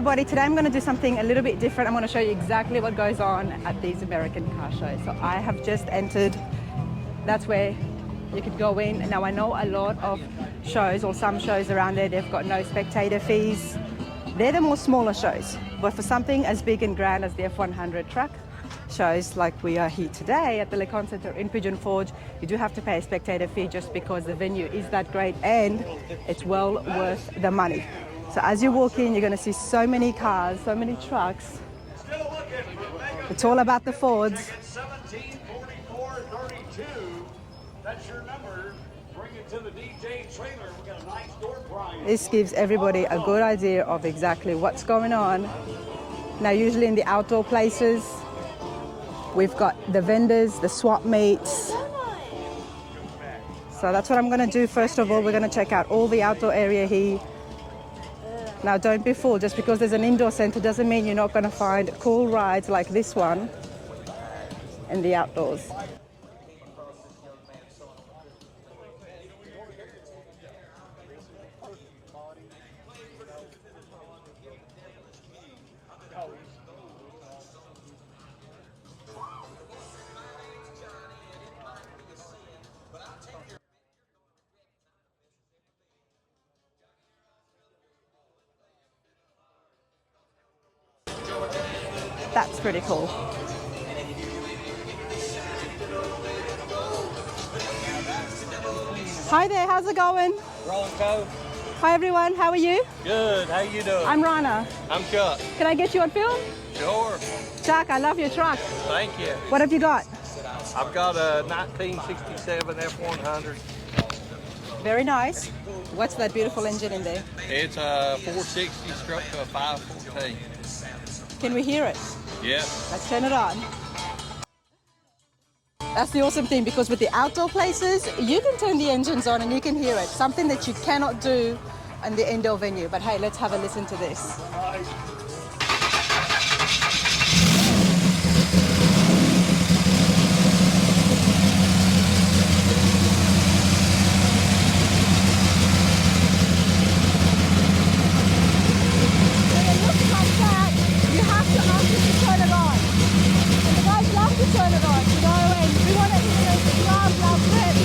everybody, today I'm going to do something a little bit different. I'm going to show you exactly what goes on at these American car shows. So I have just entered, that's where you could go in. Now I know a lot of shows, or some shows around there, they've got no spectator fees. They're the more smaller shows, but for something as big and grand as the F100 truck shows like we are here today at the LeConte Center in Pigeon Forge, you do have to pay a spectator fee just because the venue is that great and it's well worth the money. So as you walk in, you're going to see so many cars, so many trucks. It's all about the Fords. That's your number. Bring it to the DJ trailer. We got a nice door prize. This gives everybody a good idea of exactly what's going on. Now, usually in the outdoor places, we've got the vendors, the swap meets. So that's what I'm going to do. First of all, we're going to check out all the outdoor area here. Now, don't be fooled. Just because there's an indoor center doesn't mean you're not going to find cool rides like this one in the outdoors. That's pretty cool. Hi there, how's it going? Bronco. Hi everyone, how are you? Good, how you doing? I'm Rana. I'm Chuck. Can I get you on film? Sure. Chuck, I love your truck. Thank you. What have you got? I've got a 1967 F100. Very nice. What's that beautiful engine in there? It's a 460 stroke to a 514. Can we hear it? Yeah. Let's turn it on. That's the awesome thing, because with the outdoor places, you can turn the engines on and you can hear it. Something that you cannot do in the indoor venue. But hey, let's have a listen to this. Turn it on, you know, and we want to hear it, love it.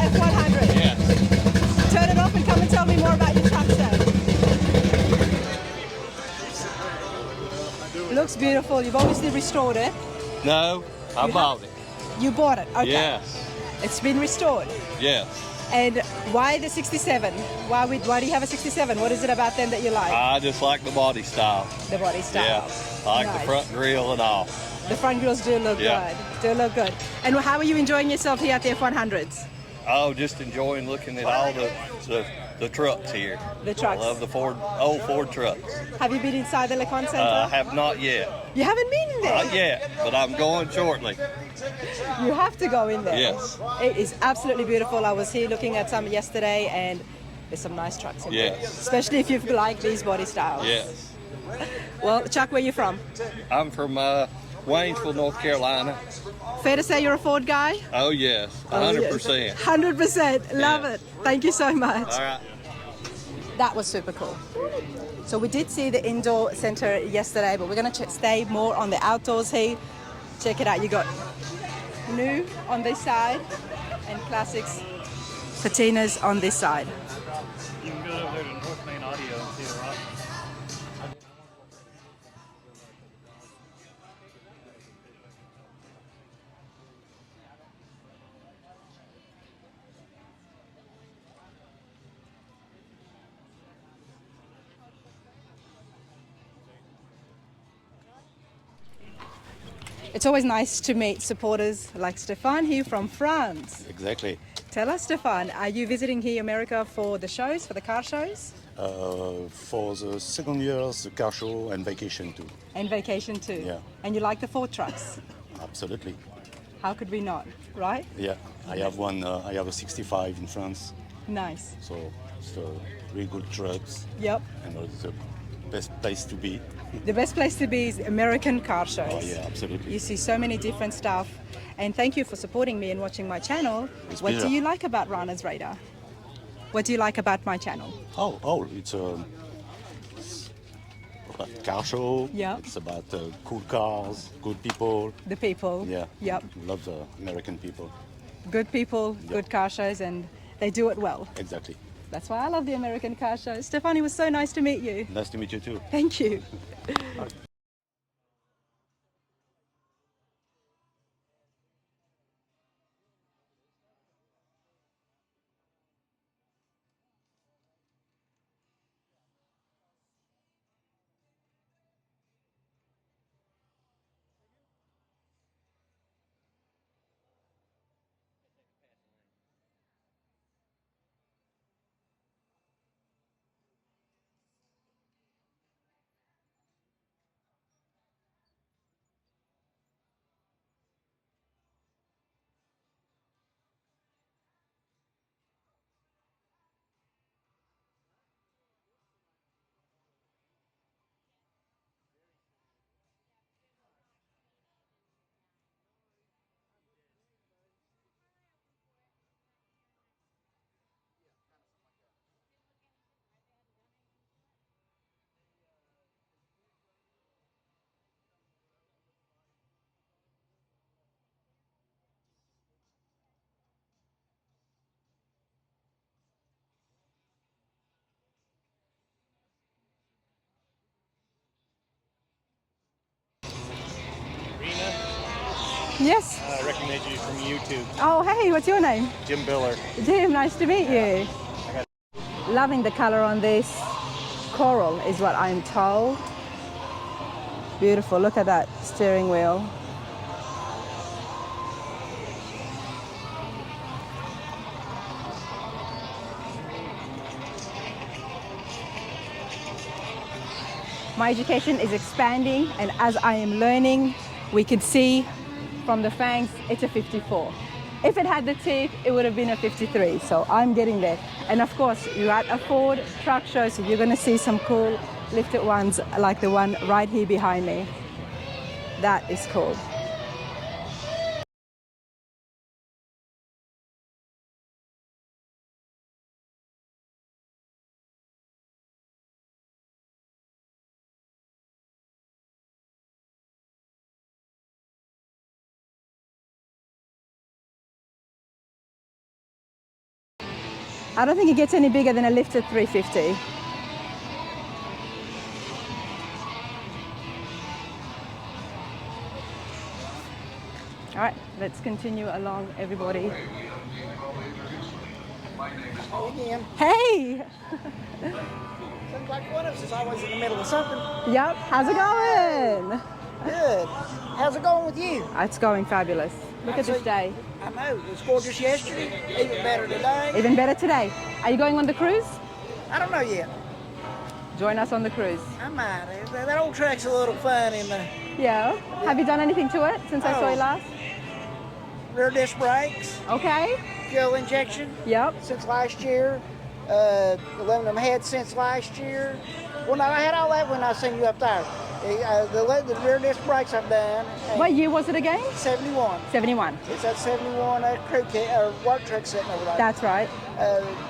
F100. Yes. Turn it off and come and tell me more about your truck, sir. Looks beautiful. You've obviously restored it. No, I bought it. You bought it? Okay. Yes. It's been restored? Yes. And why the 67? Why do you have a 67? What is it about them that you like? I just like the body style. The body style. Yeah. I like the front grille and all. The front grills do look good. Do look good. And how are you enjoying yourself here at the F100s? Oh, just enjoying looking at all the trucks here. The trucks. I love the old Ford trucks. Have you been inside the LeConte Center? I have not yet. You haven't been in there? Not yet, but I'm going shortly. You have to go in there. Yes. It is absolutely beautiful. I was here looking at some yesterday, and there's some nice trucks in there. Especially if you like these body styles. Yes. Well, Chuck, where are you from? I'm from Waynesville, North Carolina. Fair to say you're a Ford guy? Oh, yes. 100%. 100%. Love it. Thank you so much. All right. That was super cool. So we did see the indoor center yesterday, but we're going to stay more on the outdoors here. Check it out. You got new on this side and classics patinas on this side. You can go over there to North Main Audio and see the rock. It's always nice to meet supporters like Stéphane here from France. Exactly. Tell us, Stefan, are you visiting here America for the shows, for the car shows? For the second years, the car show and vacation too. And vacation too? Yeah. And you like the Ford trucks? Absolutely. How could we not, right? Yeah, I have one. I have a 65 in France, Nice. so it's a really good trucks, Yep. and it's the best place to be. The best place to be is American car shows. Oh yeah, absolutely. You see so many different stuff. And thank you for supporting me and watching my channel. It's What do pleasure. you like about Rana's Radar? What do you like about my channel? It's about car show. Yeah. It's about cool cars, good people. The people. Yeah. Yep. Love the American people. Good people, good car shows, and they do it well. Exactly. That's why I love the American car shows. Stefan, it was so nice to meet you. Nice to meet you too. Thank you. Yes. I recognize you from YouTube. Oh, hey, what's your name? Jim Biller. Jim, nice to meet you. Loving the color on this. Coral is what I'm told. Beautiful, look at that steering wheel. My education is expanding, and as I am learning, we can see from the fangs, it's a 54. If it had the teeth, it would have been a 53, so I'm getting there. And of course, you're at a Ford truck show, so you're gonna see some cool lifted ones like the one right here behind me. That is cool. I don't think it gets any bigger than a lifted 350. All right, let's continue along, everybody. Again. Hey! Seems like one of us is always in the middle of something. Yep, how's it going? Good. How's it going with you? It's going fabulous. Look at this day. I know. It was gorgeous yesterday. Even better today. Even better today. Are you going on the cruise? I don't know yet. Join us on the cruise. I might. That old track's a little fun in the Yeah. Have you done anything to it since I saw you last? rear disc brakes, Okay. fuel injection Yep. since last year. Aluminum head since last year. Well, no, I had all that when I seen you up there. The rear disc brakes I've done. and What year was it again? 71. 71. It's that 71 crew kit, work truck sitting over there. That's right.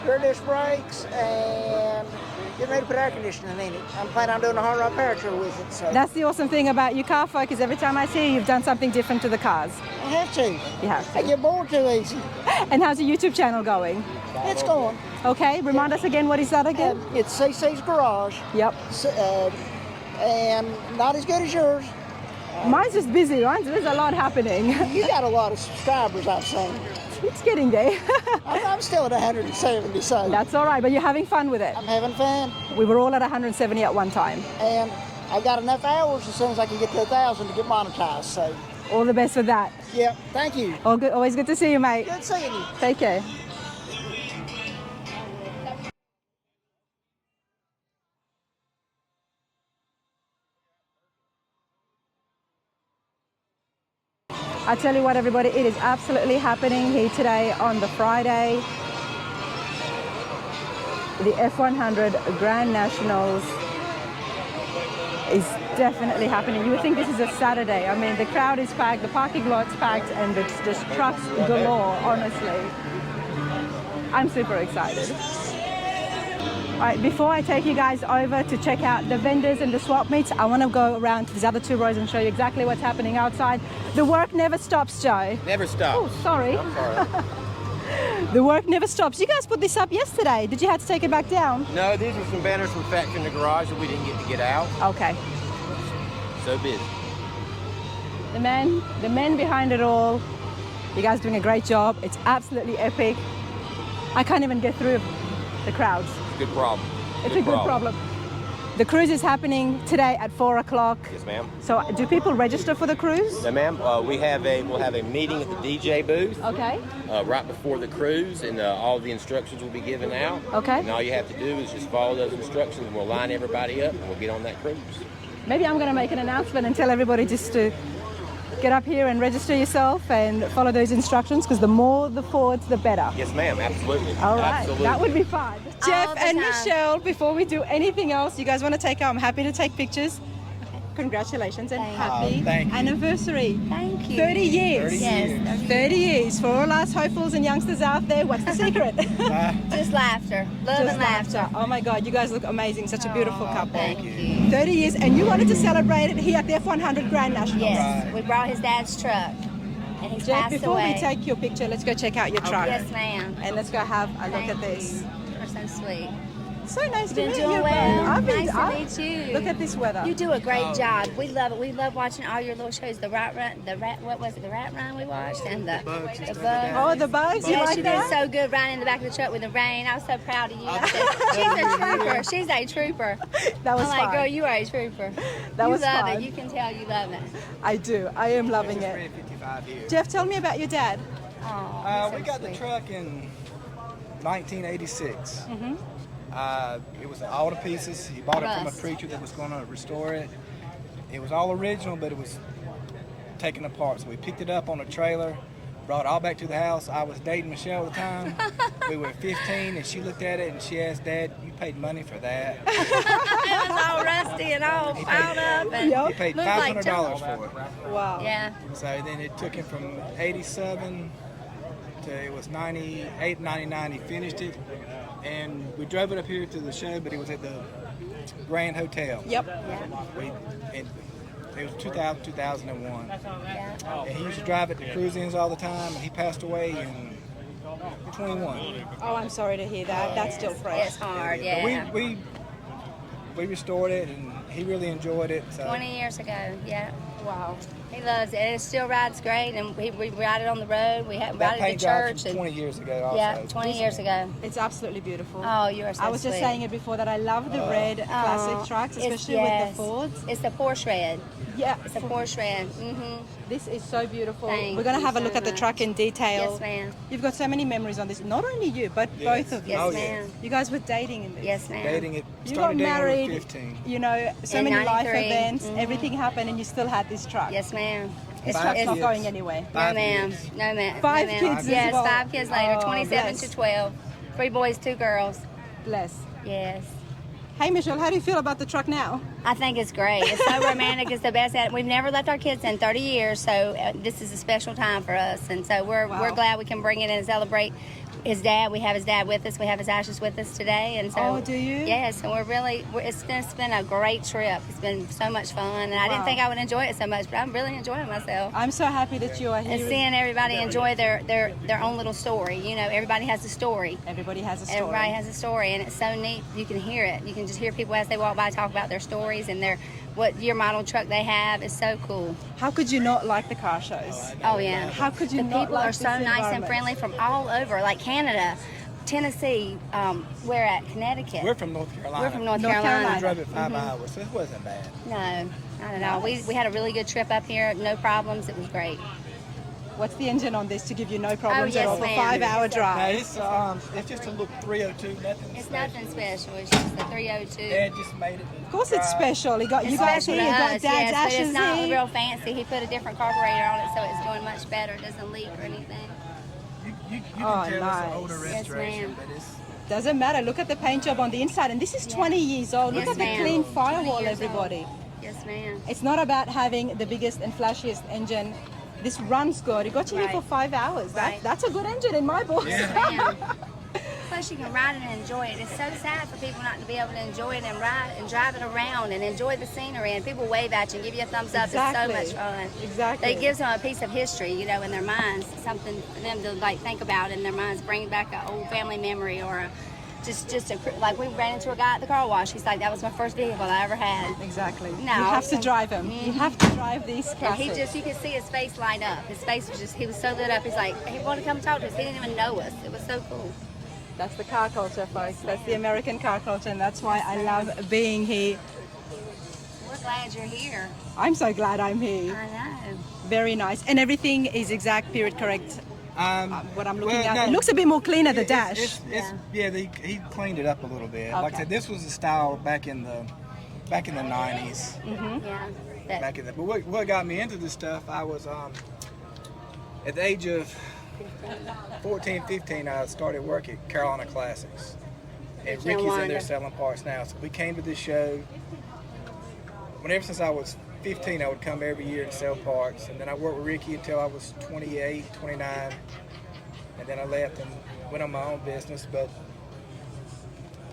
Rear disc brakes and getting ready to put air conditioning in it. I'm planning on doing a hard rod power tour with it. So That's the awesome thing about you car folk is every time I see you, you've done something different to the cars. I have to. You have I to. get bored too easy. And how's the YouTube channel going? It's going. Okay, remind us again, what is that again? It's CC's Garage, Yep. and not as good as yours. Mine's just busy, right? There's a lot happening. You got a lot of subscribers, I've seen. It's getting there. I'm still at 170, so That's all right, but you're having fun with it. I'm having fun. We were all at 170 at one time. And I've got enough hours as soon as I can get to 1,000 to get monetized. So, All the best with that. yeah, thank you. All good, always good to see you, mate. Good seeing you. Take care. I tell you what, everybody, it is absolutely happening here today on the Friday. The F100 Grand Nationals is definitely happening. You would think this is a Saturday. I mean, the crowd is packed, the parking lot's packed, and it's just trucks galore, honestly. I'm super excited. All right, before I take you guys over to check out the vendors and the swap meets, I want to go around to these other two rows and show you exactly what's happening outside. The work never stops, Joe. Never stops. Oh, sorry. I'm sorry. The work never stops. You guys put this up yesterday. Did you have to take it back down? No, these are some banners from factory in the garage that we didn't get out. Okay. So busy. The men behind it all. You guys are doing a great job. It's absolutely epic. I can't even get through the crowds. Good problem. It's a good problem. The cruise is happening today at 4 o'clock. Yes, ma'am. So do people register for the cruise? No, ma'am. We'll have a meeting at the DJ booth. Okay. Right before the cruise, and all the instructions will be given out. Okay. And all you have to do is just follow those instructions, and we'll line everybody up, and we'll get on that cruise. Maybe I'm going to make an announcement and tell everybody just to get up here and register yourself and follow those instructions, because the more the Fords, the better. Yes, ma'am. Absolutely. All right. Absolutely. That would be fun. Jeff the and time. Michelle, before we do anything else, you guys want to take I'm happy to take pictures. Congratulations and happy thank you. anniversary. Thank you. 30 years. Yes. 30 years. For all us hopefuls and youngsters out there, what's the secret? Just laughter. Love Just and laughter. Oh my God, you guys look amazing. Such a beautiful couple. Thank you. 30 years, and you wanted to celebrate it here at the F100 Grand Nationals. Yes. We brought his dad's truck, and he's Jeff, passed before away. we take your picture, let's go check out your truck. Yes, ma'am. And let's go have a look Thank at this. you. You're so sweet. So nice to Been meet doing you. well. I've been- Nice to meet you. Look at this weather. You do a great job. We love it. We love watching all your little shows. The rat run, what was it? The rat run we watched, and the bug. Oh, the bugs. You Yes, like you that? did so good riding in the back of the truck with the rain. I was so proud of you. I said, she's a trooper. She's a trooper. That was I'm like, fun. girl, you are a trooper. That you was love fun. it. You can tell you love it. I do. I am loving it. 55 years. Jeff, tell me about your dad. Oh, We got the truck in 1986. It was all the pieces. He bought it from a Rust. preacher that was going to restore it. It was all original, but it was taken apart. So we picked it up on a trailer, brought it all back to the house. I was dating Michelle at the time. We were 15, and she looked at it and she asked, Dad, you paid money for that? It was all rusty and all piled up. And Yup. He paid looked like $500 junk. for it. Wow. Yeah. So then it took him from 87 to it was 98, 99. He finished it, and we drove it up here to the show, but it was at the Grand Hotel. Yep. It was 2001. Yeah. And he used to drive it to cruise-ins all the time, and he passed away in 21. Oh, I'm sorry to hear that. That's still fresh. It's hard, But yeah. we restored it, and he really enjoyed it. So 20 years ago, yeah. Wow. He loves it. It still rides great, and we ride it on the road. We ride that it paint to job church. was And, 20 years ago also. yeah, 20 years ago. It's absolutely beautiful. Oh, you are so I was just sweet. saying it before that I love the red classic trucks, especially with the Fords. It's the Porsche red. Yeah. It's a Porsche red. This is so beautiful. Thank We're going to you have a so look at the much. truck in detail. Yes, ma'am. You've got so many memories on this. Not only you, but both of you. Yes, Oh, ma'am. You guys were dating in this. Yes, ma'am. Dating it, You got started dating when we married, were 15. you know, so In many life 93. events, everything happened, and you still had this truck. Yes, ma'am. This Five truck's not kids. going anywhere. No, 5 ma'am. years. No, ma'am. Five no, ma'am. kids as Yes, well. 5 kids later. Oh, 27 bless. to 12. 3 boys, 2 girls. Bless. Yes. Hey, Michelle, how do you feel about the truck now? I think it's great. It's so romantic. It's the best. We've never left our kids in 30 years, so this is a special time for us. And so we're glad we can bring it in and celebrate his dad. We have his dad with us. We have his ashes with us today. And so, Oh, do you? Yes, and it's been a great trip. It's been so much fun, and I didn't Wow. think I would enjoy it so much, but I'm really enjoying myself. I'm so happy that you are And here. seeing everybody enjoy their own little story. You know, everybody has a story. Everybody has a story. Everybody has a story, and it's so neat. You can hear it. You can just hear people as they walk by talk about their stories and what year model truck they have. It's so cool. How could you not like the car shows? Oh yeah. How could you the not people like are so this nice and environment? friendly from all over, like Canada, Tennessee. We're at Connecticut. We're from North Carolina. We're from North North Carolina. We drove it 5 hours, so it wasn't bad. No, not at all. We had a really good trip up here. No problems. It was great. What's the engine on this to give you no problems at yes, all for ma'am. 5-hour Now, drive? it's just a look 302, nothing It's special. nothing special. It's just the 302. Dad just made it. Of course it's special. You got It's you got special here, to you got us, Dad's yes, but ashes it's not here. real fancy. He put a different carburetor on it, so it's doing much better. It doesn't leak or anything. You Oh, can tell nice. it's an older Yes, restoration, ma'am. but it's Doesn't matter. Look at the paint job on the inside, and this is 20 years old. Look Yes, at the ma'am. clean 20 firewall, years everybody. old. Yes, ma'am. It's not about having the biggest and flashiest engine. This runs good. It got you here for Right. 5 hours. Right. That's a good engine in my book. Ma'am. Plus, you can ride it and enjoy it. It's so sad for people not to be able to enjoy it and ride and drive it around and enjoy the scenery. And people wave at you and give you a thumbs up. Exactly. It's so much fun. Exactly. It gives them a piece of history, you know, in their minds, something for them to like think about in their minds, bring back an old family memory or like we ran into a guy at the car wash. He's like, that was my first vehicle I ever had. Exactly. No, you have to drive them. You have to drive these And classics. you could see his face light up. His face was he was so lit up. He's like, he wanted to come talk to us. He didn't even know us. It was so cool. That's the car culture, folks. That's the American car culture, and that's why I love being here. We're glad you're here. I'm so glad I'm here. I know. Very nice. And everything is exact, period correct. What I'm looking at. no, It looks a bit more cleaner, the dash. He cleaned it up a little bit. Like I Okay. said, this was the style back in the 90s. Yeah. Back in the, but what got me into this stuff, I was at the age of 14, 15, I started work at Carolina Classics. And Which no Ricky's in wonder. there selling parts now. So we came to this show. Ever since I was 15, I would come every year and sell parts. And then I worked with Ricky until I was 28, 29. And then I left and went on my own business. But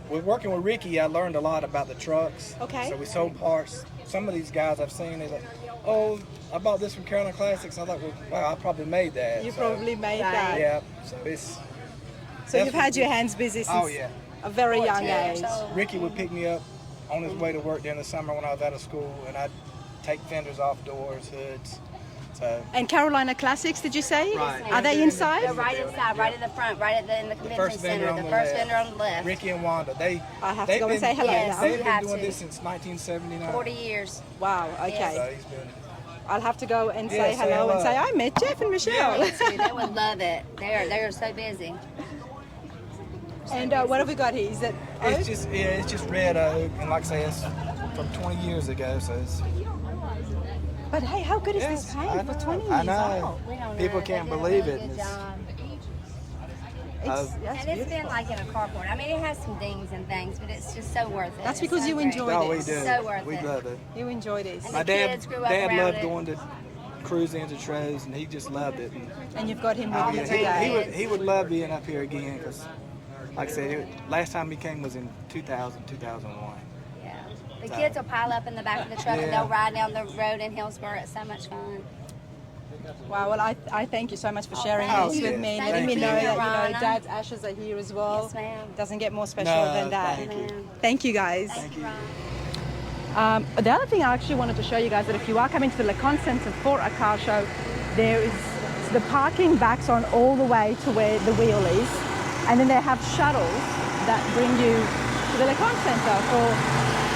with working with Ricky, I learned a lot about the trucks. Okay. So we sold parts. Some of these guys I've seen, they're like, oh, I bought this from Carolina Classics. I was like, well, wow, I probably made that. You So, probably made that. Yeah. So it's, So you've had your hands busy since oh, yeah. a very young 14 years age. old. Ricky would pick me up on his way to work during the summer when I was out of school, and I'd take fenders off doors, hoods. So And Carolina Classics, did you say? Right. Are they They're inside? right inside, right in the front, right at in the the convention first vendor center. on The the first left. vendor on the left. Ricky and Wanda, I have to they've go and say hello Yes. now. They've You been have doing to. this since 1979. 40 years. Wow, okay. So he's been. I'll have to go and Yeah, say say hello and hello. say, I met Jeff and Michelle. Too. They would love it. They are so busy. And what have we got here? Is it oak? It's just red oak, and like I say, it's from 20 years ago, so it's. But hey, how good is Yes, this I paint for know, 20 years I know. old? We don't People know. can't They did a believe really it. good job. That's And it's beautiful. been like in a carport. I mean, it has some dings and things, but it's just so worth it. That's It's because so you great. enjoy Oh, we this. do. So worth We it. love it. You enjoy this. And My the dad, kids grew up dad around loved it. going to cruise into Tro's, and he just loved it. And you've got him Oh, with yeah, you the today. he would love being up here again because, like I said, last time he came was in 2000, 2001. Yeah. The kids will pile up in the back of the truck and Yeah. they'll ride down the road in Hillsborough. It's so much fun. Wow, well, I thank you so much for sharing thank this you. with me, Thank letting me you. know that, Rana. Dad's ashes are here as well. Yes, ma'am. Doesn't get more special No, than that. thank you. Thank you, guys. Thank you, Ron. The other thing I actually wanted to show you guys that if you are coming to the LeConte Center for a car show, there is the parking backs on all the way to where the wheel is, and then they have shuttles that bring you to the LeConte Center for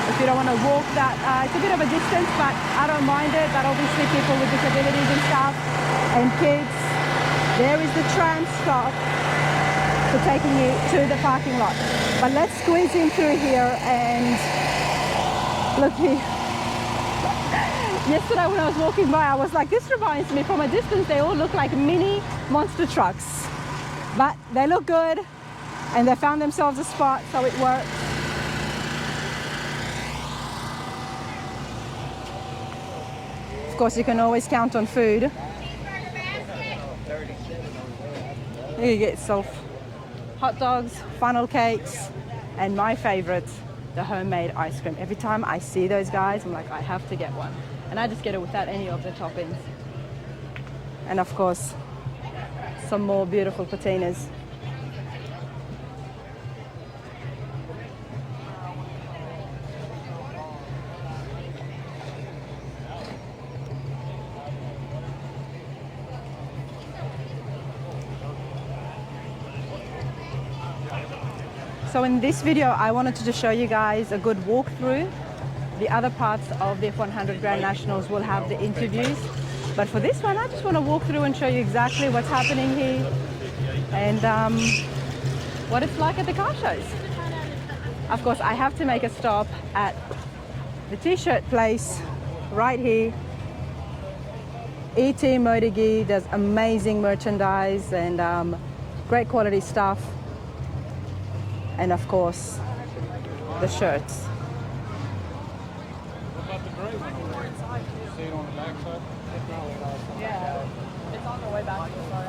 if you don't want to walk that. It's a bit of a distance, but I don't mind it. But obviously people with disabilities and stuff and kids, there is the tram stop for taking you to the parking lot. But let's squeeze in through here and look here. Yesterday when I was walking by, I was like, this reminds me, from a distance, they all look like mini monster trucks. But they look good, and they found themselves a spot, so it worked. Of course, you can always count on food. Here you get yourself hot dogs, funnel cakes, and my favorite, the homemade ice cream. Every time I see those guys, I'm like, I have to get one. And I just get it without any of the toppings. And of course, some more beautiful patinas. So in this video, I wanted to just show you guys a good walkthrough. The other parts of the F100 Grand Nationals will have the interviews. But for this one, I just want to walk through and show you exactly what's happening here and what it's like at the car shows. Of course, I have to make a stop at the t-shirt place right here. ET Motegi does amazing merchandise and great quality stuff. And of course, the shirts. Yeah, it's on the way back. Sorry.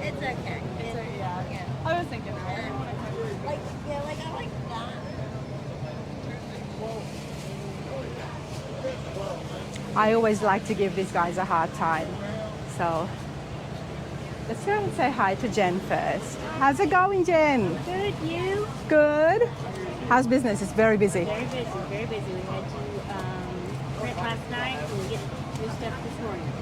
It's okay. Yeah. I was thinking. Like, yeah, like I like that. I always like to give these guys a hard time. So let's go and say hi to Jen first. How's it going, Jen? Good, you? Good. How's business? It's very busy. Very busy, very busy. We had to print last night and get new stuff this morning.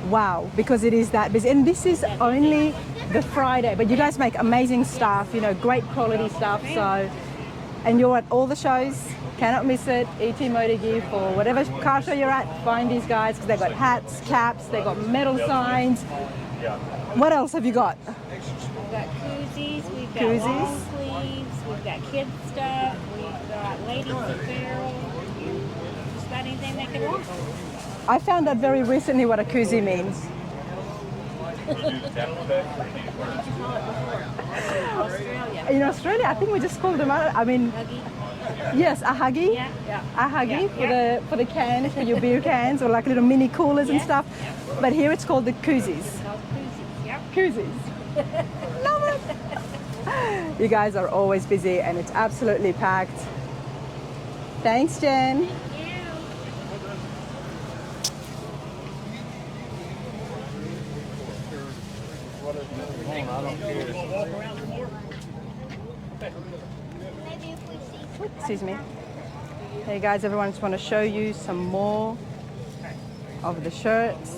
Wow, because it is that busy. And this is only the Friday, but you guys make amazing stuff, you know, great quality stuff. So, and you're at all the shows, cannot miss it. ET Motegi, for whatever car show you're at, find these guys because they've got hats, caps, they've got metal signs. What else have you got? We've got koozies, we've got Koozies. long sleeves, we've got kids stuff, we've got ladies apparel, just about anything they could want. I found out very recently what a koozie means. What did you call it before? Australia. In Australia, I think we just called them out. I mean, Huggy? yes, a huggy. Yeah. A huggy Yeah. for the cans, for your beer cans, or like little mini coolers and Yeah. stuff. But here it's called the koozies. It's called koozies, yep. Koozies. Love it. You guys are always busy and it's absolutely packed. Thanks, Jen. Excuse me. Hey guys, everyone, just want to show you some more of the shirts.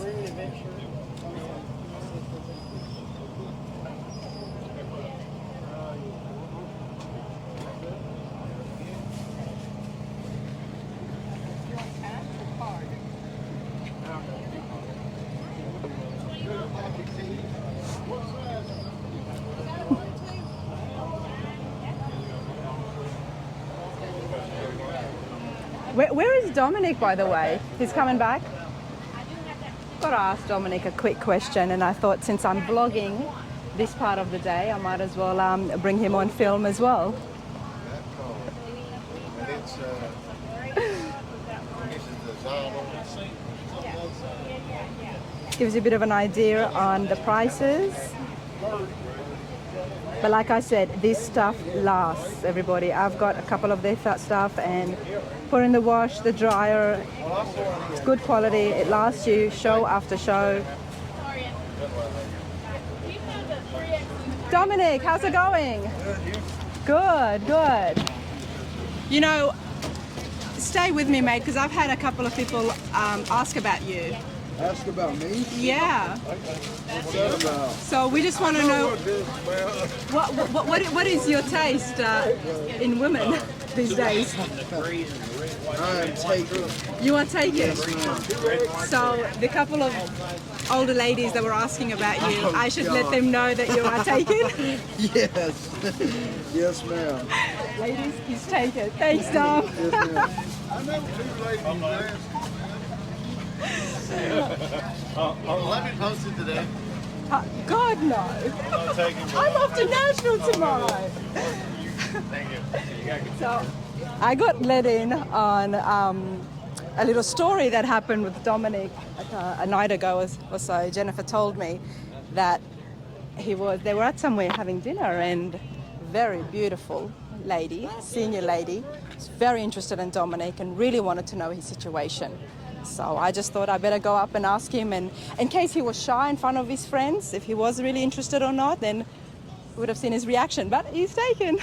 Where is Dominic, by the way? He's coming back? Got to ask Dominic a quick question, and I thought since I'm vlogging this part of the day, I might as well bring him on film as well. Gives you a bit of an idea on the prices. But like I said, this stuff lasts, everybody. I've got a couple of their stuff and put in the wash, the dryer. It's good quality. It lasts you show after show. Dominic, how's it going? Good, good. You know, stay with me, mate, because I've had a couple of people ask about you. Ask about me? Yeah. What's that about? So we just want to know what is your taste in women these days? I am taken. You are taken. Yes, ma'am. So the couple of older ladies that were asking about you, I should let them know that you are taken. Yes. Yes, ma'am. Ladies, he's taken. Thanks, Dom. Yes, ma'am. I know two ladies let me post it today. God, no. I'm off to Nashville tomorrow. Thank you. So I got let in on a little story that happened with Dominic a night ago or so. Jennifer told me that they were at somewhere having dinner, and very beautiful lady, senior lady, was very interested in Dominic and really wanted to know his situation. So I just thought I better go up and ask him, and in case he was shy in front of his friends, if he was really interested or not, then we would have seen his reaction. But he's taken.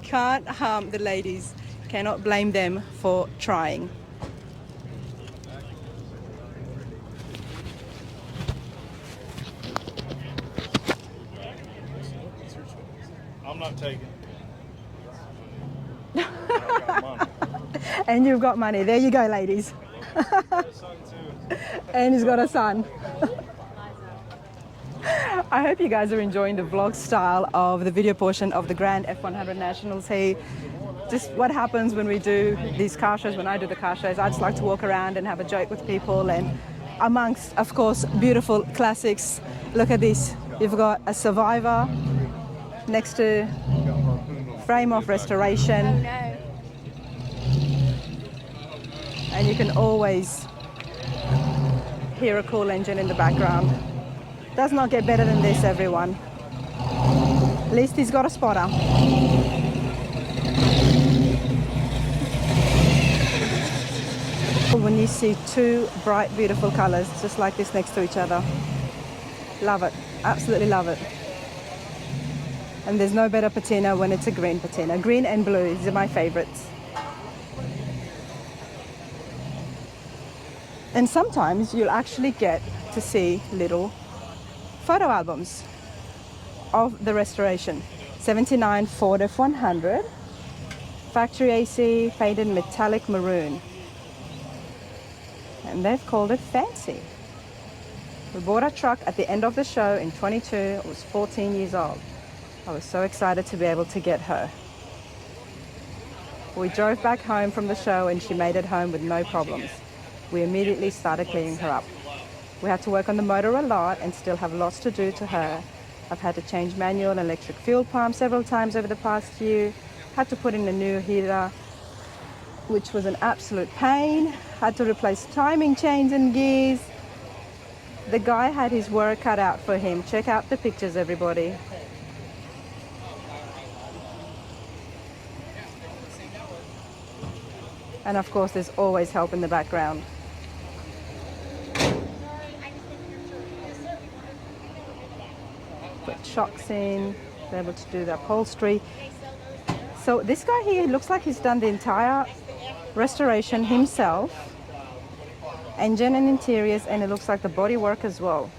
Can't harm the ladies, cannot blame them for trying. I'm not taking. And you've got money. There you go, ladies. And he's got a son. I hope you guys are enjoying the vlog style of the video portion of the Grand F100 Nationals here. Just what happens when we do these car shows, when I do the car shows, I just like to walk around and have a joke with people, and amongst, of course, beautiful classics. Look at this. You've got a Survivor next to Frame of Restoration. Oh, no. And you can always hear a cool engine in the background. Does not get better than this, everyone. At least he's got a spotter. When you see two bright, beautiful colors just like this next to each other, love it, absolutely love it. And there's no better patina when it's a green patina. Green and blue, these are my favorites. And sometimes you'll actually get to see little photo albums of the restoration. 79 Ford F100, factory AC, painted metallic maroon. And they've called it fancy. We bought a truck at the end of the show in 22. I was 14 years old. I was so excited to be able to get her. We drove back home from the show and she made it home with no problems. We immediately started cleaning her up. We had to work on the motor a lot and still have lots to do to her. I've had to change manual and electric fuel pumps several times over the past year. Had to put in a new heater, which was an absolute pain. Had to replace timing chains and gears. The guy had his work cut out for him. Check out the pictures, everybody. And of course, there's always help in the background. Put shocks in, they're able to do the upholstery. So this guy here looks like he's done the entire restoration himself. Engine and interiors, and it looks like the body work as well.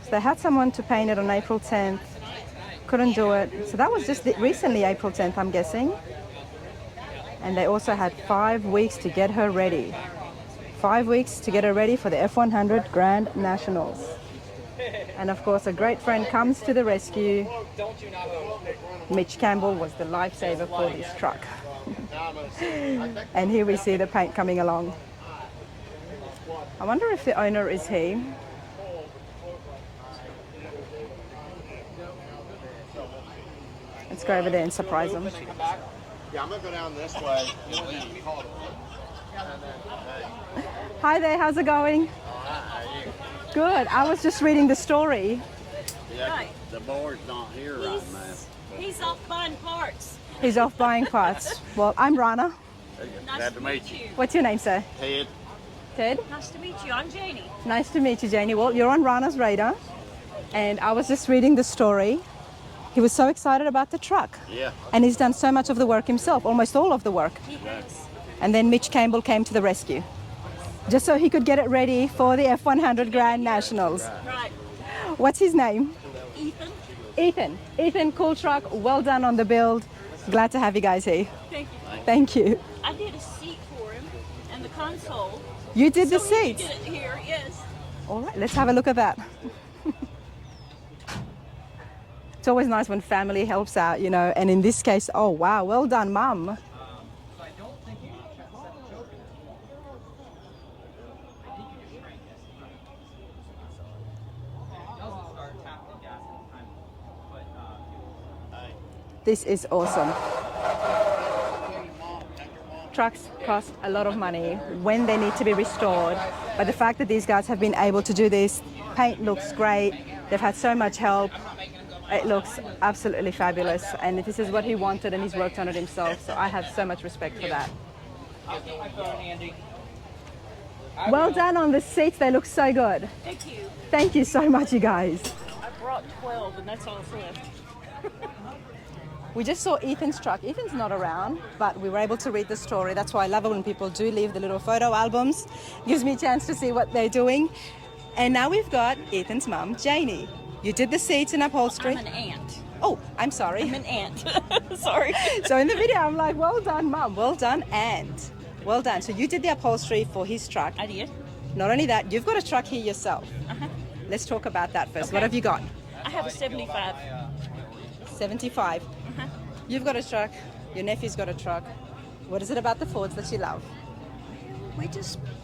So they had someone to paint it on April 10th. Couldn't do it. So that was just recently, April 10th, I'm guessing. And they also had 5 weeks to get her ready. 5 weeks to get her ready for the F100 Grand Nationals. And of course, a great friend comes to the rescue. Mitch Campbell was the lifesaver for this truck. And here we see the paint coming along. I wonder if the owner is he. Let's go over there and surprise him. Yeah, I'm gonna go down this way. Hi there, how's it going? Good. I was just reading the story. Yeah, the board's not here right now. He's off buying parts. He's off buying parts. Well, I'm Rana. Glad to meet you. What's your name, sir? Ted. Ted? Nice to meet you. I'm Janie. Nice to meet you, Janie. Well, you're on Rana's radar. And I was just reading the story. He was so excited about the truck. Yeah. And he's done so much of the work himself, almost all of the work. He has. And then Mitch Campbell came to the rescue, just so he could get it ready for the F100 Grand Nationals. Right. What's his name? Ethan. Ethan. Ethan, cool truck. Well done on the build. Glad to have you guys here. Thank you. Thank you. I did a seat for him and the console. You did the So he seats. did it here, yes. All right, let's have a look at that. It's always nice when family helps out, you know, and in this case, oh wow, well done, Mum. This is awesome. Trucks cost a lot of money when they need to be restored, but the fact that these guys have been able to do this, paint looks great, they've had so much help, it looks absolutely fabulous, and this is what he wanted and he's worked on it himself, so I have so much respect for that. Well done on the seats, they look so good. Thank you. Thank you so much, you guys. I brought 12 and that's all that's left. We just saw Ethan's truck. Ethan's not around, but we were able to read the story. That's why I love it when people do leave the little photo albums. Gives me a chance to see what they're doing. And now we've got Ethan's mum, Janie. You did the seats and upholstery. I'm an aunt. Oh, I'm sorry. I'm an aunt. Sorry. So in the video, I'm like, well done, Mum. Well done, aunt. Well done. So you did the upholstery for his truck. I did. Not only that, you've got a truck here yourself. Uh-huh. Let's talk about that first. Okay. What have you got? I have a 75. 75. Uh-huh. You've got a truck. Your nephew's got a truck. What is it about the Fords that you love?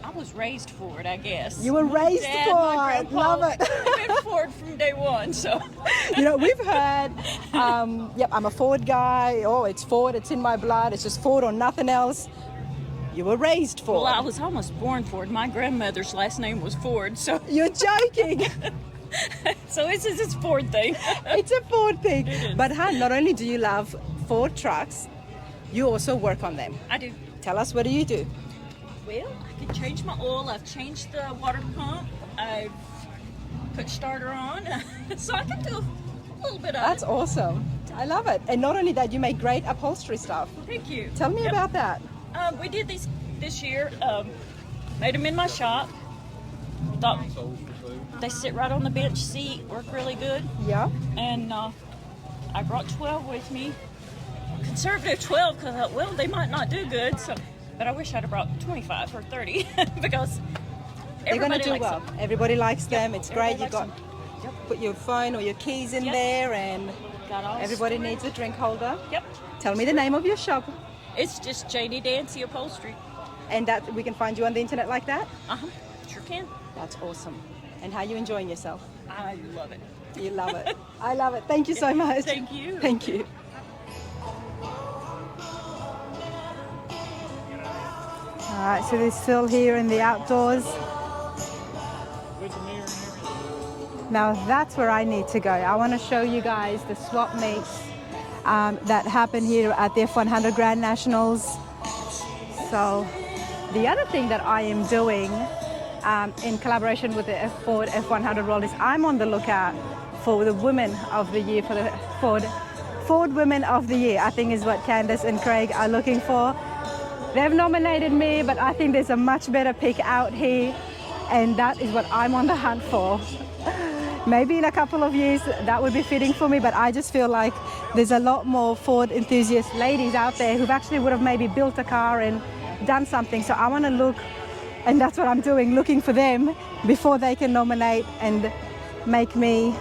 I was raised for it, I guess. You were raised Dad, for my it. grandpa, Love it. I've been Ford from day one, so. You know, we've heard, yep, I'm a Ford guy. Oh, it's Ford. It's in my blood. It's just Ford or nothing else. You were raised Ford. Well, I was almost born Ford. My grandmother's last name was Ford, so. You're joking. So it's a Ford thing. It's a Ford thing. It is. But, hon, not only do you love Ford trucks, you also work on them. I do. Tell us, what do you do? Well, I can change my oil. I've changed the water pump. I've put starter on. So I can do a little bit of That's it. awesome. I love it. And not only that, you make great upholstery stuff. Thank you. Tell me about that. We did these this year. Made them in my shop. Thought they sit right on the bench seat, work really good. Yeah. And I brought 12 with me. Conservative 12 because I thought, well, they might not do good. So, but I wish I'd have brought 25 or 30 because They're going to everybody do likes well. them. Everybody likes them. It's great. Everybody You got likes them. put your phone or your keys in Yep. there, and Got all everybody stored. needs a drink holder. Yep. Tell me the name of your shop, It's just JD Dancy Upholstery. and that we can find you on the internet like that. Uh-huh. Sure can. That's awesome. And how you enjoying yourself? I love it. You love it. I love it. Thank you so much. Thank you. Thank you. All right, so they're still here in the outdoors. Now that's where I need to go. I want to show you guys the swap meets that happen here at the F100 Grand Nationals. So the other thing that I am doing in collaboration with the Ford F100 World is I'm on the lookout for the Women of the Year, for the Ford Women of the Year, I think is what Candace and Craig are looking for. They've nominated me, but I think there's a much better pick out here, and that is what I'm on the hunt for. Maybe in a couple of years that would be fitting for me, but I just feel like there's a lot more Ford enthusiast ladies out there who've actually would have maybe built a car and done something. So I want to look, and that's what I'm doing, looking for them before they can nominate and make me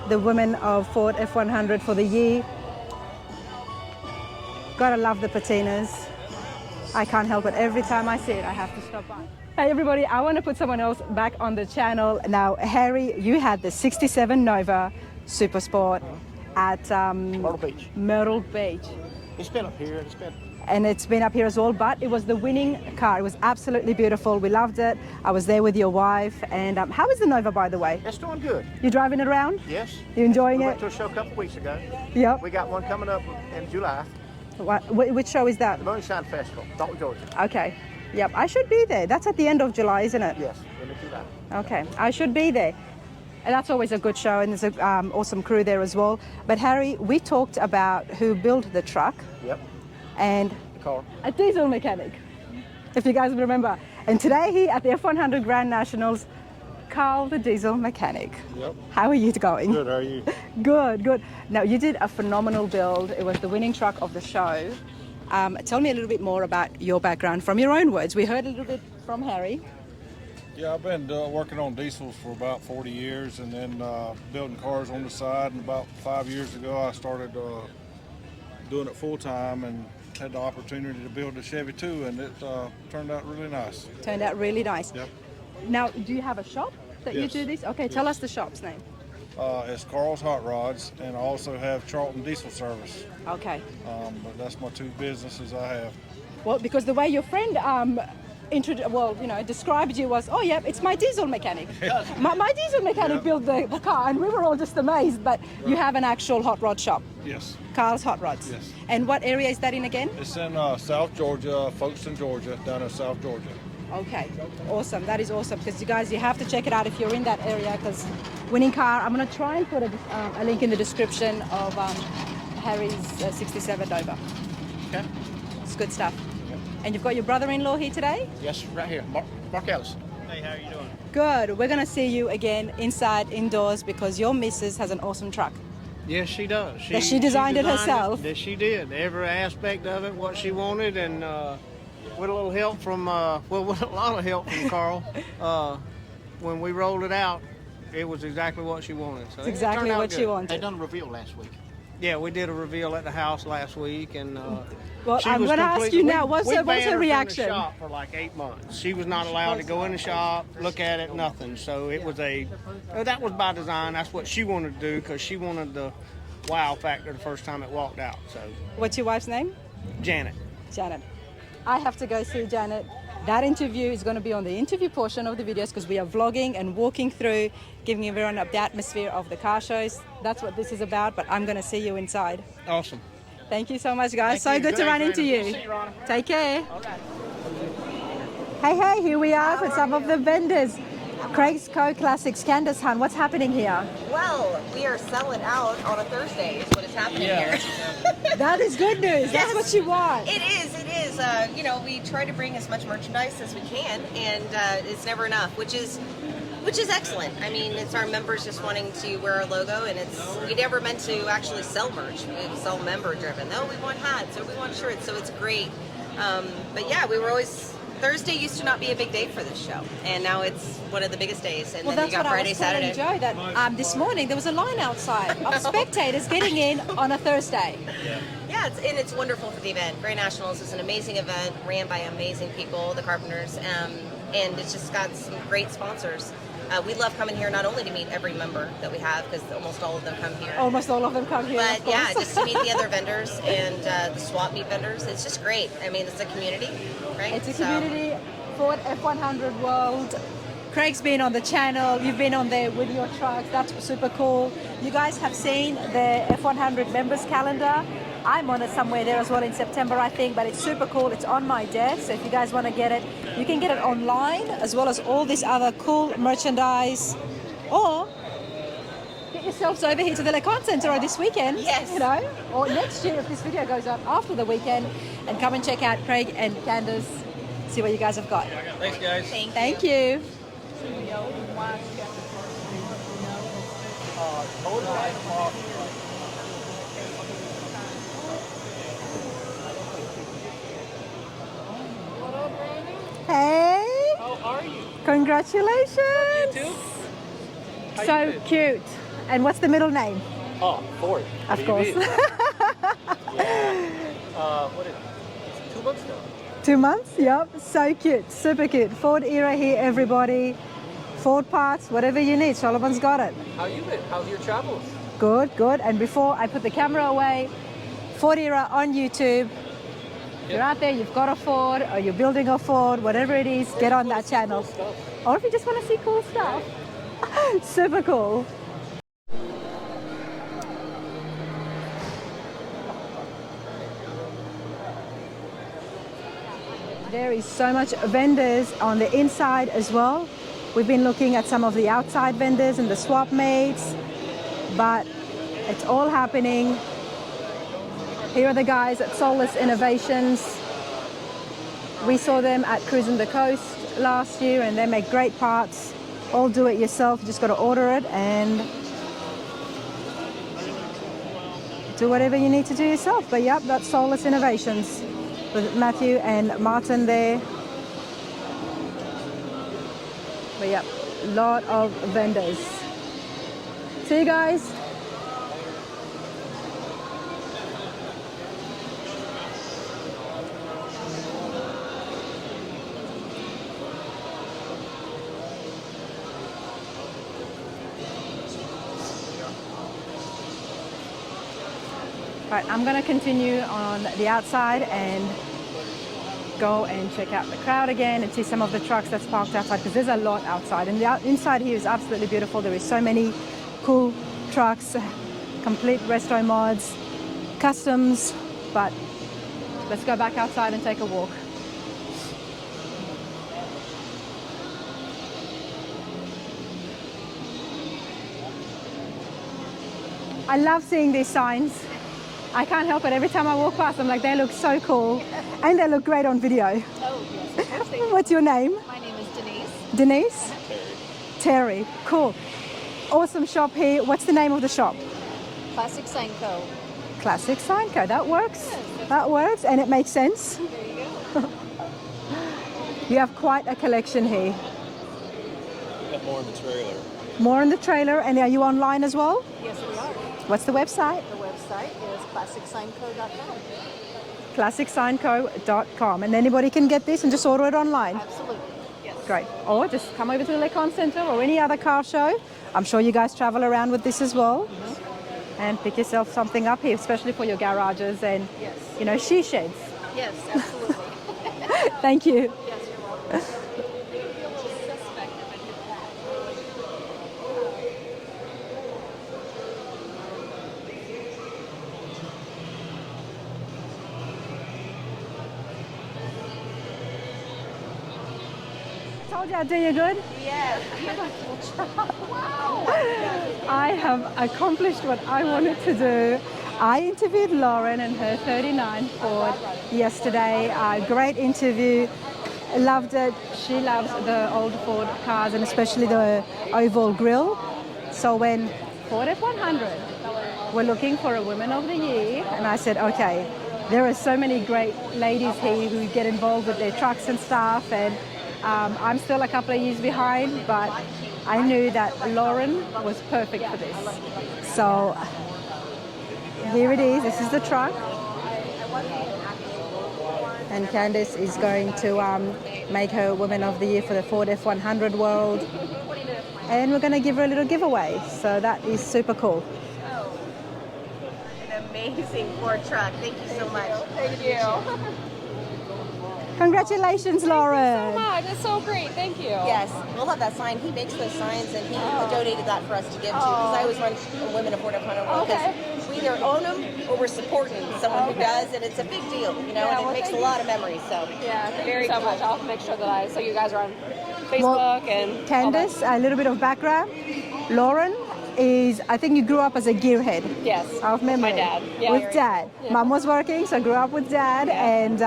the Women of Ford F100 for the year. Gotta love the patinas. I can't help it. Every time I see it, I have to stop by. Hey everybody, I want to put someone else back on the channel. Now, Harry, you had the 67 Nova Super Sport at Myrtle Beach. Myrtle Beach. It's been up here. And it's been up here as well, but it was the winning car. It was absolutely beautiful. We loved it. I was there with your wife. And how is the Nova, by the way? It's doing good. You driving it around? Yes. You enjoying We it? went to a show a couple weeks ago. Yep. We got one coming up in July. Which show is that? The Moonshine Festival, Dalton, Georgia. Okay. Yep, I should be there. That's at the end of July, isn't it? Yes, end of July. Okay, I should be there. And that's always a good show, and there's an awesome crew there as well. But Harry, we talked about who built the truck. Yep. And The car. a diesel mechanic, if you guys remember. And today here at the F100 Grand Nationals, Carl the diesel mechanic. Yep. How are you going? Good, how are you? Good, good. Now, you did a phenomenal build. It was the winning truck of the show. Tell me a little bit more about your background from your own words. We heard a little bit from Harry. Yeah, I've been working on diesels for about 40 years and then building cars on the side. And about 5 years ago, I started doing it full time and had the opportunity to build a Chevy too, and it turned out really nice. Turned out really nice. Yep. Now, do you have a shop that Yes. you do this? Okay, tell us the shop's name. It's Carl's Hot Rods, and I also have Charlton Diesel Service. Okay. But that's my two businesses I have. Well, because the way your friend described you was, oh yeah, it's my diesel mechanic. my diesel mechanic built the car, and we were all just amazed. But you have an actual hot rod shop. Yes. Carl's Hot Rods. Yes. And what area is that in again? It's in South Georgia, Folkestone, Georgia, down in South Georgia. Okay, awesome. That is awesome, because you guys, you have to check it out if you're in that area, because winning car, I'm going to try and put a link in the description of Harry's 67 Nova. Okay. It's good stuff. And you've got your brother-in-law here today? Yes, right here, Mark Ellis. Hey, how are you doing? Good. We're going to see you again inside, indoors, because your missus has an awesome truck. Yes, she does. That she designed it herself? That she did. Every aspect of it, what she wanted, and with a little help from, with a lot of help from Carl, when we rolled it out, it was exactly what she wanted. So It's exactly what she wanted. They done a reveal last week. Yeah, we did a reveal at the house last week, and well, she I'm was going to ask completely- you now. we What's banned her her reaction? From the shop for like 8 months. She was not allowed to go in the shop, look at it, nothing. So it was that was by design. That's what she wanted to do because she wanted the wow factor the first time it walked out. So. What's your wife's name? Janet. Janet. I have to go see Janet. That interview is going to be on the interview portion of the videos because we are vlogging and walking through, giving everyone the atmosphere of the car shows. That's what this is about, but I'm going to see you inside. Awesome. Thank you so much, guys. Thank So you. good to run into you. See you, Ronnie. Take care. Hey, here we are with some of the vendors. Craig's Co Classics, Candace Hunt, what's happening here? Well, we are selling out on a Thursday is what is happening here. That is good news. That's what you want. It is. You know, we try to bring as much merchandise as we can, and it's never enough, which is excellent. I mean, it's our members just wanting to wear our logo, and we never meant to actually sell merch. We sell member driven. Oh, we want hats or we want shirts, so it's great. But yeah, we were always. Thursday used to not be a big day for this show, and now it's one of the biggest days. And Well, then that's you got what Friday, I was telling Saturday. Joe, that this morning there was a line outside of spectators getting in on a Thursday. Yeah, it's wonderful for the event. Gray Nationals is an amazing event, ran by amazing people, the Carpenters, and it's just got some great sponsors. We love coming here not only to meet every member that we have, because almost all of them come here. Almost all of them come here, But of course. yeah, just to meet the other vendors and the swap meet vendors. It's just great. I mean, it's a community, right? It's a community. Ford F100 World. Craig's been on the channel. You've been on there with your trucks. That's super cool. You guys have seen the F100 members calendar. I'm on it somewhere there as well in September, I think, but it's super cool. It's on my desk, so if you guys want to get it, you can get it online, as well as all this other cool merchandise. Or get yourselves over here to the LeConte Center this weekend. Yes. You know, or next year if this video goes out after the weekend, and come and check out Craig and Candace. See what you guys have got. Thanks, guys. Thank you. Hey. How are you? Congratulations. You too? How So you been? cute. And what's the middle name? Oh, Ford. Of course. Yeah. What is it? It's 2 months now. 2 months? Yep. So cute. Super cute. Ford era here, everybody. Ford parts, whatever you need. Sullivan's got it. How you been? How's your travels? Good, good. And before I put the camera away, Ford era on YouTube. If you're out there, you've got a Ford, or you're building a Ford, whatever it is, get on that channel. Or if you just want to see cool stuff. Super cool. There is so much vendors on the inside as well. We've been looking at some of the outside vendors and the swap mates, but it's all happening. Here are the guys at Soulless Innovations. We saw them at Cruising the Coast last year, and they make great parts. All do it yourself, you just got to order it and do whatever you need to do yourself. But yep, that's Soulless Innovations with Matthew and Martin there. But yep, a lot of vendors. See you guys. Right, I'm going to continue on the outside and go and check out the crowd again and see some of the trucks that's parked outside, because there's a lot outside. And the inside here is absolutely beautiful. There is so many cool trucks, complete resto mods, customs, but let's go back outside and take a walk. I love seeing these signs. I can't help it. Every time I walk past, I'm like, they look so cool. And they look great on video. Oh, yes. What's your name? My name is Denise. Denise? Terry. Cool. Awesome shop here. What's the name of the shop? Classic Senko. Classic Sanko. That works. That works, and it makes sense. There you go. You have quite a collection here. Got more in the trailer. More in the trailer, and are you online as well? Yes, we are. What's the website? The website is classicsignco.com. classicsignco.com, and anybody can get this and just order it online. Absolutely. Yes. Great. Or just come over to the Lecon Center or any other car show. I'm sure you guys travel around with this as well. And pick yourself something up here, especially for your garages and, you know, she sheds. Yes, absolutely. Thank you. Yes, you're welcome. Told you I'd do you good. Yes. Wow. I have accomplished what I wanted to do. I interviewed Lauren and her 39 Ford yesterday. Great interview. Loved it. She loves the old Ford cars and especially the oval grille. So when Ford F100 were looking for a Woman of the Year, and I said, okay, there are so many great ladies here who get involved with their trucks and stuff, and I'm still a couple of years behind, but I knew that Lauren was perfect for this. So here it is. This is the truck. And Candice is going to make her Woman of the Year for the Ford F100 World. And we're going to give her a little giveaway. So that is super cool. An amazing Ford truck. Thank you so much. Thank you. Congratulations, Lauren. Thank you so much. It's so great. Thank you. Yes, we'll have that sign. He makes those signs, and he donated that for us to give to. Because I always run Women of Ford F100 World. Because we either own them or we're supporting someone who does, and it's a big deal, you know, and it makes a lot of memories. So Yeah, thank very you so cool. much. I'll make sure that so you guys are on Facebook and Candice, a little bit of background. Lauren is, I think you grew up as a gearhead. Yes. Of memory. My dad. Yeah. With dad. Yeah. Mom was working, so I grew up with dad, and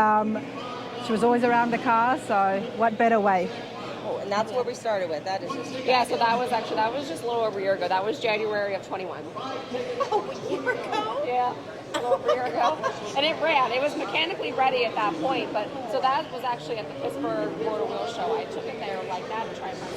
she was always around the car, so what better way? Oh, and that's where we started with. That is just Yeah, so that was just a little over a year ago. That was January of 21. Oh, a year ago? Yeah, a little over a year ago. And it ran. It was mechanically ready at that point, but so that was actually at the Pittsburgh Motor Wheel Show. I took it there like that and tried my.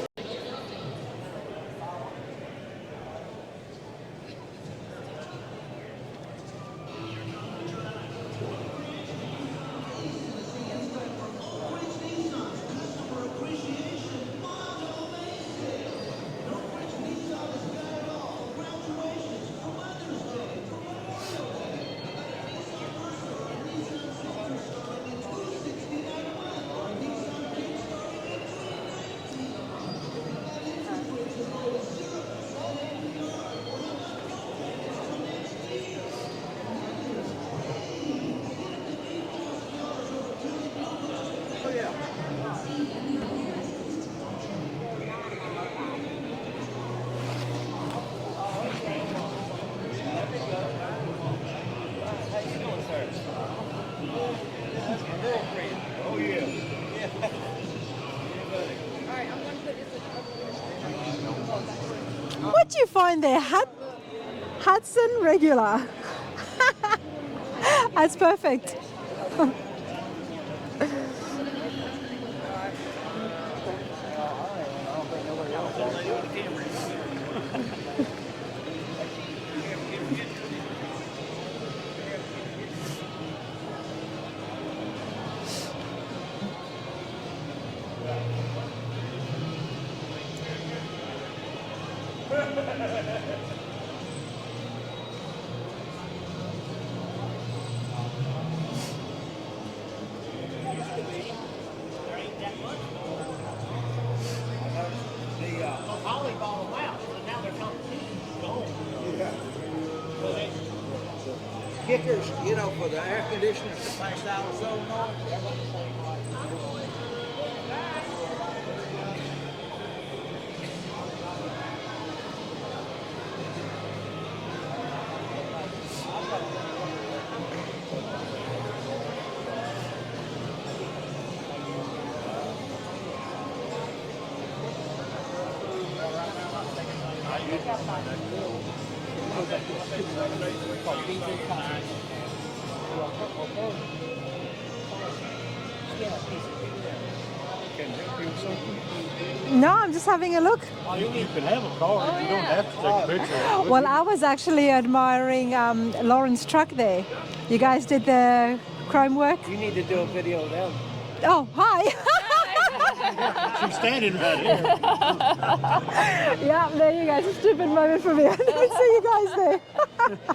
What do you find there? Hudson regular. That's perfect. Kickers, you know, for the air conditioners to pass out or so. Can I help you with something? No, I'm just having a look. You can have a card. You don't have to take a picture of it. Well, I was actually admiring Lauren's truck there. You guys did the chrome work? You need to do a video of them. Oh, hi. She's standing right here. Yeah, there you go. It's a stupid moment for me. I didn't see you guys there.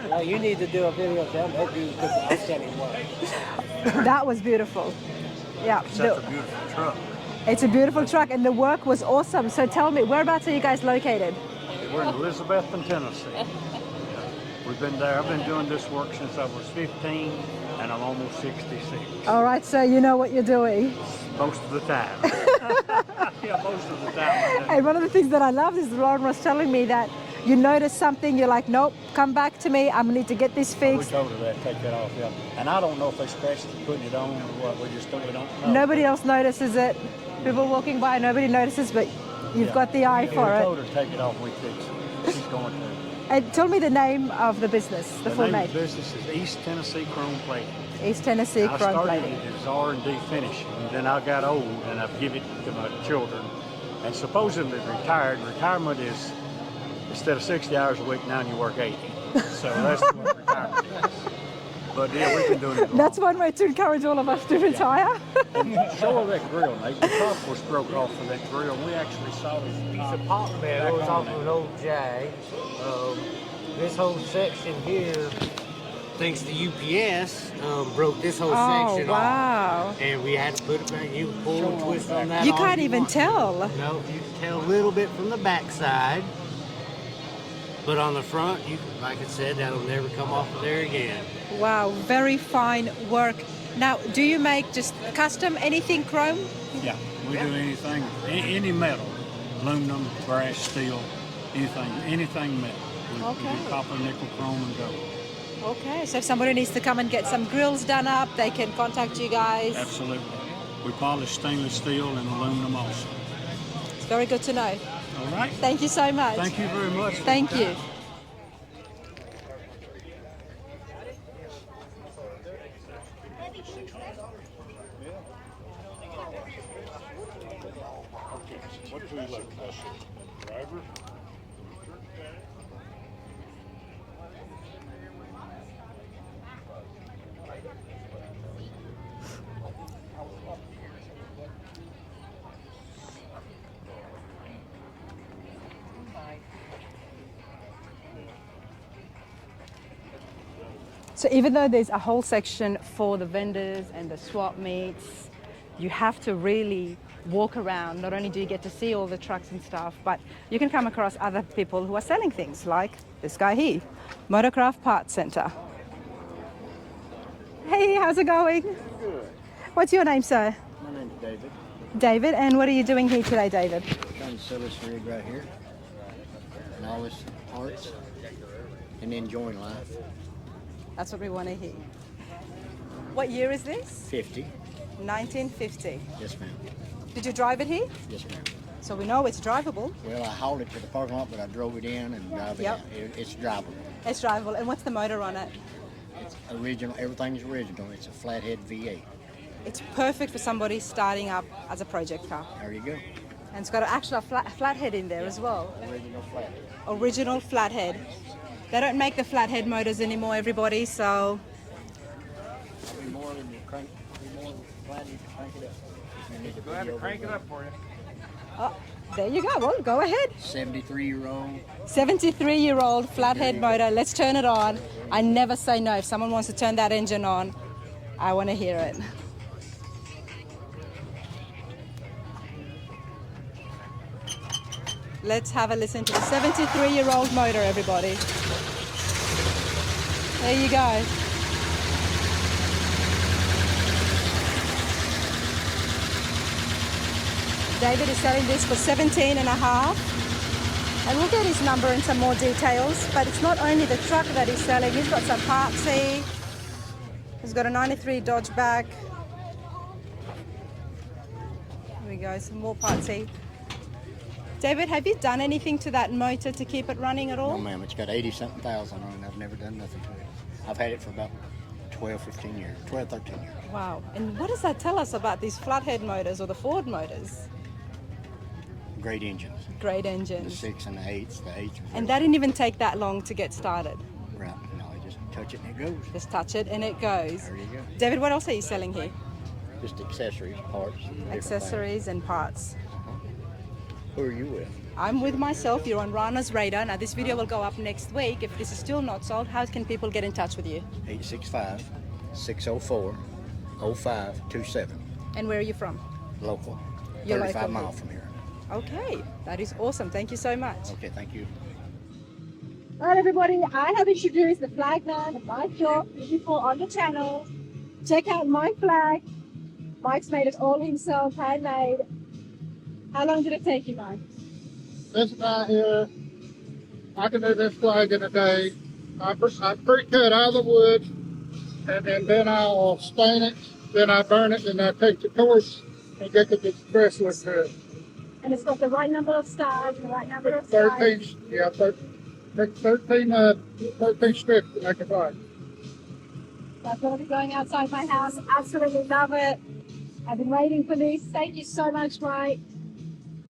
Well, you need to do a video of them. They do outstanding work. That was beautiful. Yeah. That's a beautiful truck. It's a beautiful truck and the work was awesome. So tell me, whereabouts are you guys located? We're in Elizabethton, Tennessee. We've been there. I've been doing this work since I was 15, and I'm almost 66. All right, so you know what you're doing. Most of the time. Yeah, most of the time. And one of the things that I love is Lauren was telling me that you notice something, you're like, nope, come back to me. I'm going to need to get this We fixed. told her that, take that off, yeah. And I don't know if they scratched it, putting it on, or what. We just don't know. Nobody else notices it. People walking by, nobody notices, but you've got the eye for We it. told her to take it off, we fixed it. She's going to. And tell me the name of the business, the full name name. of the business is East Tennessee Chrome Plating. East Tennessee I Chrome started Plating. it as R&D finishing, and then I got old and I've given it to my children. And supposedly retired. Retirement is, instead of 60 hours a week, now you work 80. So that's what retirement is. But yeah, we've been doing it. That's one way to encourage all of us to retire. And show her that grill, Nate. The top was broke off of that grill. We actually saw this piece of pot It was off of an old Jag. This whole section here, thanks to UPS, broke this whole section wow. off. And we had to put it back. You pull and twist on that. You all can't even want. tell. No, you can tell a little bit from the backside. But on the front, you, like I said, that'll never come off of there again. Wow, very fine work. Now, do you make just custom anything chrome? Yeah, we do anything, any metal, aluminum, brass, steel, anything metal. We Okay. do copper, nickel, chrome, and gold. Okay, so if somebody needs to come and get some grills done up, they can contact you guys. Absolutely. We polish stainless steel and aluminum also. It's very good to know. All right. Thank you so much. Thank you very much. Thank you. What do you look at? Driver? So even though there's a whole section for the vendors and the swap meets, you have to really walk around. Not only do you get to see all the trucks and stuff, but you can come across other people who are selling things, like this guy here, Motorcraft Parts Center. Hey, how's it going? Good. What's your name, sir? My name's David. David, and what are you doing here today, David? Trying to sell this rig right here. And all this parts. And enjoying life. That's what we want to hear. What year is this? 50. 1950. Yes, ma'am. Did you drive it here? Yes, ma'am. So we know it's drivable. Well, I hauled it to the parking lot, but I drove it in and drive it Yep. out. It's drivable. It's drivable. And what's the motor on it? It's original. Everything's original. It's a flathead V8. It's perfect for somebody starting up as a project car. There you go. And it's got actually a flathead in there as well. Original flathead. Original flathead. They don't make the flathead motors anymore, everybody, so... Be more than you crank. Be more flathead to crank it up. You need to Go ahead and crank it up for you. Oh, there you go. Well, go ahead. 73-year-old. 73-year-old flathead motor. Let's turn it on. I never say no. If someone wants to turn that engine on, I want to hear it. Let's have a listen to the 73-year-old motor, everybody. There you go. David is selling this for 17 and a half. And we'll get his number and some more details. But it's not only the truck that he's selling. He's got some parts here. He's got a 93 Dodge back. Here we go, some more parts here. David, have you done anything to that motor to keep it running at all? No, ma'am. It's got 80-something thousand on it. I've never done nothing to it. I've had it for about 12, 13 years. Wow. And what does that tell us about these flathead motors or the Ford motors? Great engines. Great The engines. 6 and the 8s. The 8s. And that didn't even take that long to get started. Right. No, you just touch it and it goes. Just touch it and it goes. There you go. David, what else are you selling here? Just accessories, parts. different Accessories and parts. things. Who are you with? I'm with myself. You're on Rana's radar. Now, this video will go up next week. If this is still not sold, how can people get in touch with you? 865-604-0527. And where are you from? Local. You're 35 local. miles from here. Okay, that is awesome. Thank you so much. Okay, thank you. All right, everybody, I have introduced the flag man of my shop before on the channel. Check out my flag. Mike's made it all himself, handmade. How long did it take you, Mike? This guy here, I can do this flag in a day. I pre-cut all the wood, and then I'll stain it, then I burn it, and I take the torch and get the express look to it. And it's got the right number of stars, the right number of 13, sides. yeah, 13 strips to make a flag. That's going to be going outside my house. Absolutely love it. I've been waiting for this. Thank you so much, Mike.